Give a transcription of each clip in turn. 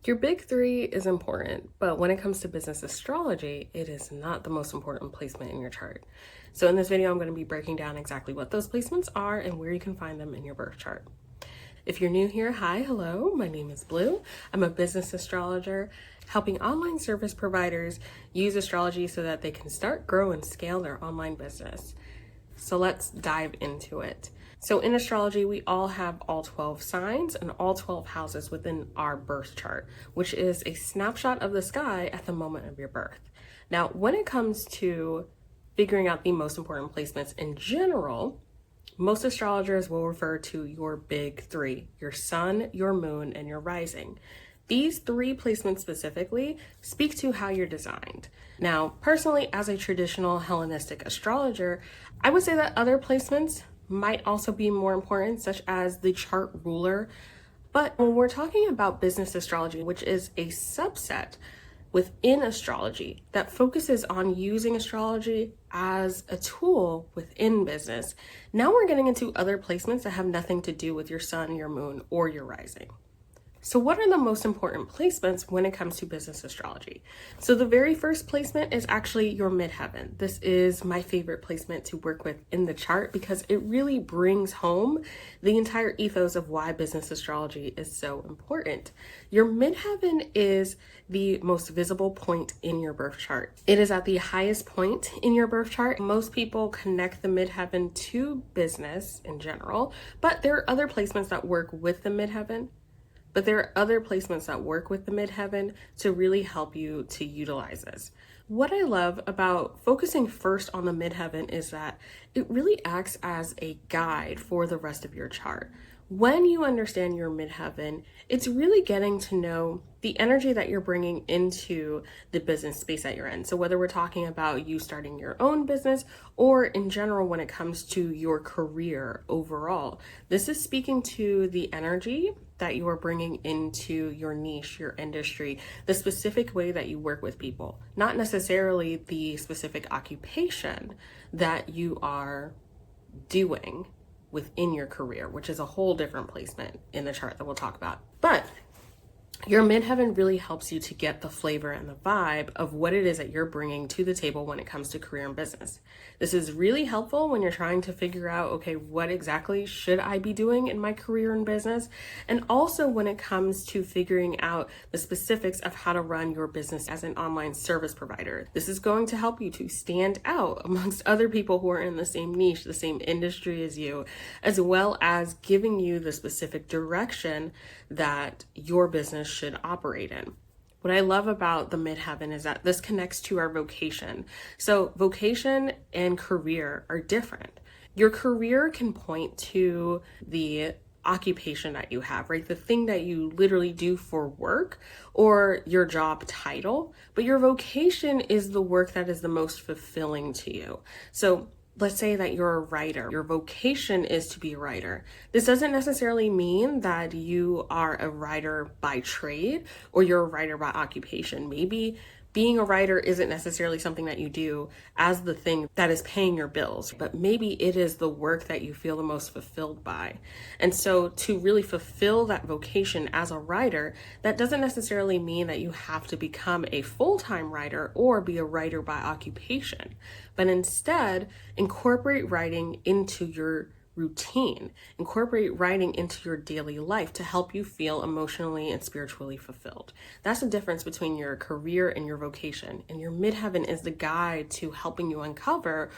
Your big three is important, but when it comes to business astrology, it is not the most important placement in your chart. So in this video, I'm going to be breaking down exactly what those placements are and where you can find them in your birth chart. If you're new here, hi, hello, my name is Blue. I'm a business astrologer helping online service providers use astrology so that they can start, grow, and scale their online business. So let's dive into it. So in astrology, we all have all 12 signs and all 12 houses within our birth chart, which is a snapshot of the sky at the moment of your birth. Now, when it comes to figuring out the most important placements in general, most astrologers will refer to your big three: your sun, your moon, and your rising. These three placements specifically speak to how you're designed. Now, personally, as a traditional Hellenistic astrologer, I would say that other placements might also be more important, such as the chart ruler. But when we're talking about business astrology, which is a subset within astrology that focuses on using astrology as a tool within business, now we're getting into other placements that have nothing to do with your sun, your moon, or your rising. So what are the most important placements when it comes to business astrology? So the very first placement is actually your midheaven. This is my favorite placement to work with in the chart because it really brings home the entire ethos of why business astrology is so important. Your midheaven is the most visible point in your birth chart. It is at the highest point in your birth chart. Most people connect the midheaven to business in general, but there are other placements that work with the midheaven. But there are other placements that work with the midheaven to really help you to utilize this. What I love about focusing first on the midheaven is that it really acts as a guide for the rest of your chart. When you understand your midheaven, it's really getting to know the energy that you're bringing into the business space that you're in. So whether we're talking about you starting your own business or in general when it comes to your career overall, this is speaking to the energy that you are bringing into your niche, your industry, the specific way that you work with people, not necessarily the specific occupation that you are doing within your career, which is a whole different placement in the chart that we'll talk about. But your midheaven really helps you to get the flavor and the vibe of what it is that you're bringing to the table when it comes to career and business. This is really helpful when you're trying to figure out, okay, what exactly should I be doing in my career and business? And also when it comes to figuring out the specifics of how to run your business as an online service provider. This is going to help you to stand out amongst other people who are in the same niche, the same industry as you, as well as giving you the specific direction that your business should operate in. What I love about the midheaven is that this connects to our vocation. So vocation and career are different. Your career can point to the occupation that you have, right? The thing that you literally do for work or your job title, but your vocation is the work that is the most fulfilling to you. So let's say that you're a writer. Your vocation is to be a writer. This doesn't necessarily mean that you are a writer by trade or you're a writer by occupation. Maybe being a writer isn't necessarily something that you do as the thing that is paying your bills, but maybe it is the work that you feel the most fulfilled by. And so to really fulfill that vocation as a writer, that doesn't necessarily mean that you have to become a full-time writer or be a writer by occupation, but instead incorporate writing into your routine, incorporate writing into your daily life to help you feel emotionally and spiritually fulfilled. That's the difference between your career and your vocation. And your midheaven is the guide to helping you uncover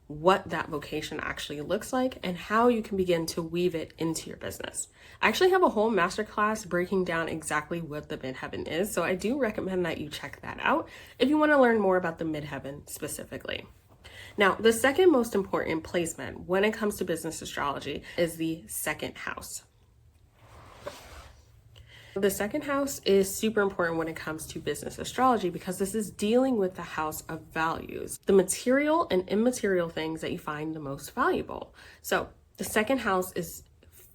what that vocation actually looks like and how you can begin to weave it into your business. I actually have a whole masterclass breaking down exactly what the midheaven is, so I do recommend that you check that out if you want to learn more about the midheaven specifically. Now, the second most important placement when it comes to business astrology is the second house. The second house is super important when it comes to business astrology because this is dealing with the house of values, the material and immaterial things that you find the most valuable. So the second house is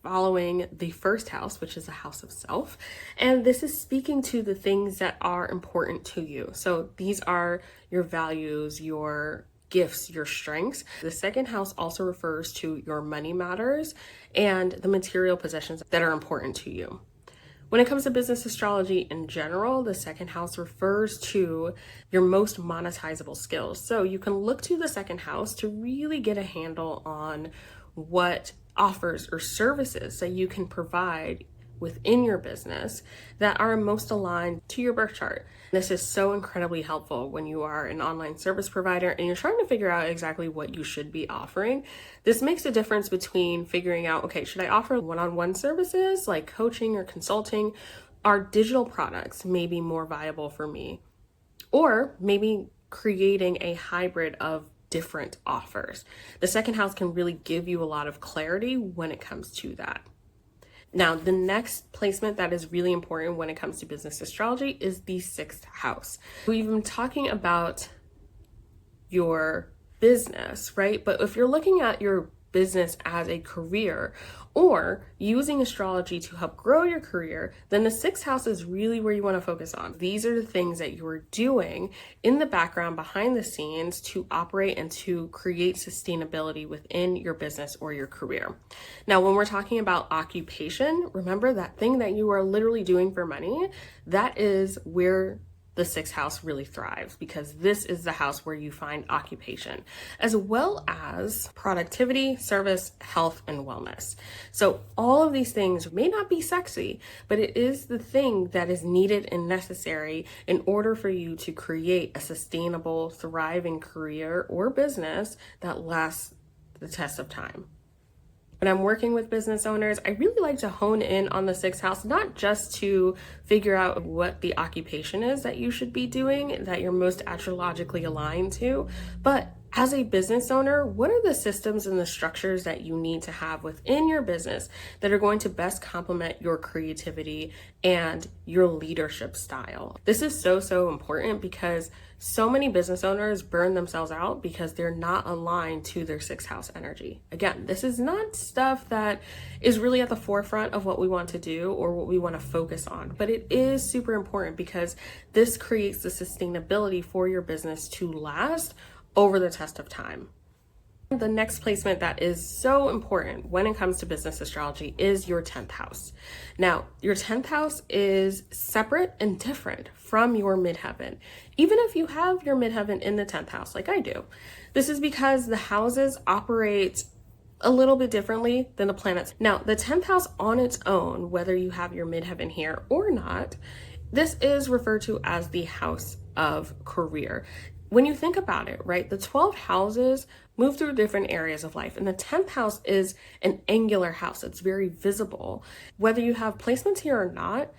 following the first house, which is the house of self. And this is speaking to the things that are important to you. So these are your values, your gifts, your strengths. The second house also refers to your money matters and the material possessions that are important to you. When it comes to business astrology in general, the second house refers to your most monetizable skills. So you can look to the second house to really get a handle on what offers or services that you can provide within your business that are most aligned to your birth chart. This is so incredibly helpful when you are an online service provider and you're trying to figure out exactly what you should be offering. This makes a difference between figuring out, okay, should I offer one-on-one services like coaching or consulting? Are digital products maybe more viable for me? Or maybe creating a hybrid of different offers. The second house can really give you a lot of clarity when it comes to that. Now, the next placement that is really important when it comes to business astrology is the sixth house. We've been talking about your business, right? But if you're looking at your business as a career or using astrology to help grow your career, then the sixth house is really where you want to focus on. These are the things that you are doing in the background behind the scenes to operate and to create sustainability within your business or your career. Now, when we're talking about occupation, remember that thing that you are literally doing for money, that is where the sixth house really thrives, because this is the house where you find occupation, as well as productivity, service, health, and wellness. So all of these things may not be sexy, but it is the thing that is needed and necessary in order for you to create a sustainable, thriving career or business that lasts the test of time. When I'm working with business owners, I really like to hone in on the sixth house, not just to figure out what the occupation is that you should be doing, that you're most astrologically aligned to, but as a business owner, what are the systems and the structures that you need to have within your business that are going to best complement your creativity and your leadership style? This is so important because so many business owners burn themselves out because they're not aligned to their sixth house energy. Again, this is not stuff that is really at the forefront of what we want to do or what we want to focus on, but it is super important because this creates the sustainability for your business to last over the test of time. The next placement that is so important when it comes to business astrology is your 10th house. Now, your 10th house is separate and different from your midheaven. Even if you have your midheaven in the 10th house, like I do, this is because the houses operate a little bit differently than the planets. Now, the 10th house on its own, whether you have your midheaven here or not, this is referred to as the house of career. When you think about it, right, the 12 houses move through different areas of life, and the 10th house is an angular house. It's very visible. Whether you have placements here or not,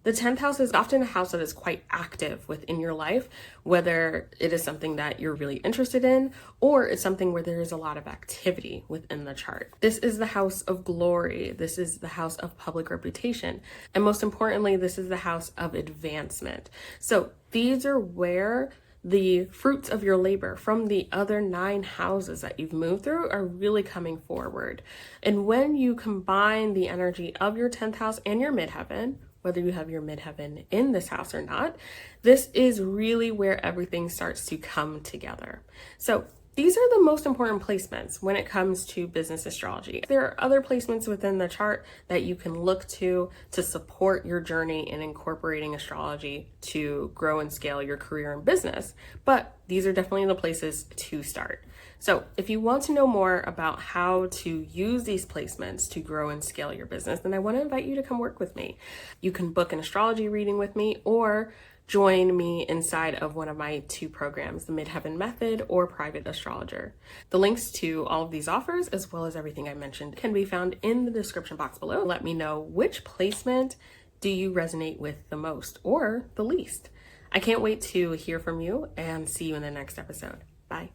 the 10th house is often a house that is quite active within your life, whether it is something that you're really interested in, or it's something where there is a lot of activity within the chart. This is the house of glory. This is the house of public reputation. And most importantly, this is the house of advancement. So these are where the fruits of your labor from the other 9 houses that you've moved through are really coming forward. And when you combine the energy of your 10th house and your midheaven, whether you have your midheaven in this house or not, this is really where everything starts to come together. So these are the most important placements when it comes to business astrology. There are other placements within the chart that you can look to support your journey in incorporating astrology to grow and scale your career and business, but these are definitely the places to start. So if you want to know more about how to use these placements to grow and scale your business, then I want to invite you to come work with me. You can book an astrology reading with me or join me inside of one of my 2 programs, the Midheaven Method or Private Astrologer. The links to all of these offers, as well as everything I mentioned, can be found in the description box below. Let me know which placement do you resonate with the most or the least. I can't wait to hear from you and see you in the next episode. Bye.